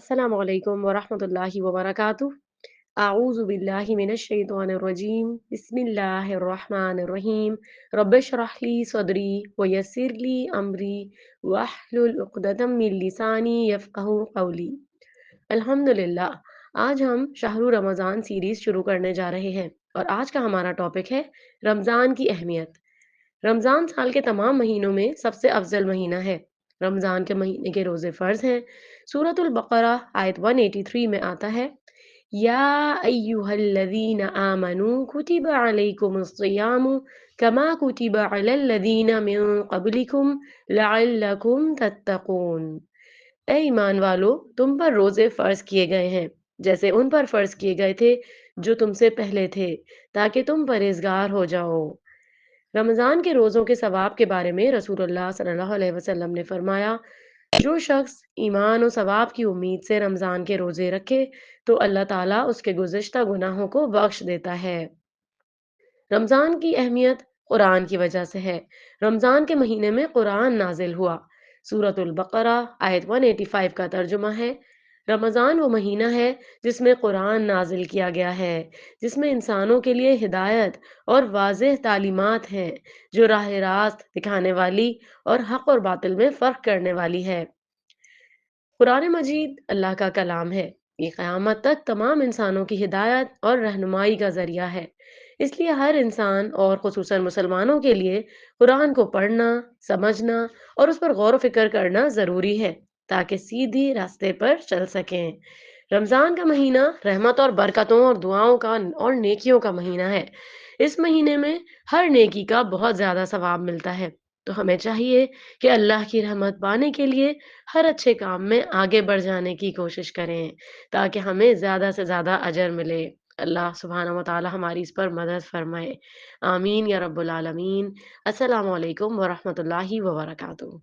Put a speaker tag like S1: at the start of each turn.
S1: अस्सलामु अलैकुम वरहमतुल्लाहि वबरकातुह। अऊज़ु बिल्लाहि मिनश शैतानिर रजीम। बिस्मिल्लाहिर रहमानिर रहीम। रब्बिशरह ली सदरी व यस्सिर ली अमरी वहलुल उक़दतम मिन लिसानी यफ़क़हू क़ौली। अल्हम्दुलिल्लाह। आज हम शाहरु रमज़ान सीरीज़ शुरू करने जा रहे हैं और आज का हमारा टॉपिक है रमज़ान की अहमियत। रमज़ान साल के तमाम महीनों में सबसे अफ़ज़ल महीना है। रमज़ान के महीने के रोज़े फ़र्ज़ हैं। सूरतुल बक़रा आयत 183 में आता है, या अय्युहल्लज़ीना आमनू कुतिबा अलैकुमुस्सियामु कमा कुतिबा अलल्लज़ीना मिन क़ब्लिकुम लअल्लकुम तत्तक़ून। ए ईमान वालो, तुम पर रोज़े फ़र्ज़ किए गए हैं, जैसे उन पर फ़र्ज़ किए गए थे जो तुमसे पहले थे, ताकि तुम परहेज़गार हो जाओ। रमज़ान के रोज़ों के सवाब के बारे में रसूलुल्लाह सल्लल्लाहु अलैहि वसल्लम ने फरमाया, जो शख्स ईमान और सवाब की उम्मीद से रमज़ान के रोज़े रखे, तो अल्लाह ताला उसके गुज़िश्ता गुनाहों को बख्श देता है। रमज़ान की अहमियत कुरान की वजह से है। रमज़ान के महीने में कुरान नाज़िल हुआ। सूरतुल बक़रा आयत 185 का तर्जुमा है, रमज़ान वो महीना है जिसमें कुरान नाज़िल किया गया है, जिसमें इंसानों के लिए हिदायत और वाज़ेह तालीमात हैं, जो राह रास्त दिखाने वाली और हक़ और बातिल में फ़र्क करने वाली है। कुरान मजीद अल्लाह का कलाम है। ये क़यामत तक तमाम इंसानों की हिदायत और रहनुमाई का ज़रिया है। इसलिए हर इंसान और ख़ुसूसन मुसलमानों के लिए कुरान को पढ़ना, समझना और उस पर गौर व फ़िक्र करना ज़रूरी है, ताकि सीधी रास्ते पर चल सकें। रमज़ान का महीना रहमत और बरकतों और दुआओं का और नेकियों का महीना है। इस महीने में हर नेकी का बहुत ज़्यादा सवाब मिलता है। तो हमें चाहिए कि अल्लाह की रहमत पाने के लिए हर अच्छे काम में आगे बढ़ जाने की कोशिश करें, ताकि हमें ज़्यादा से ज़्यादा अजर मिले। अल्लाह सुब्हानहू व तआला हमारी इस पर मदद फरमाए। आमीन या रब्बुल आलमीन। अस्सलामु अलैकुम व रहमतुल्लाहि व बरकातुहू।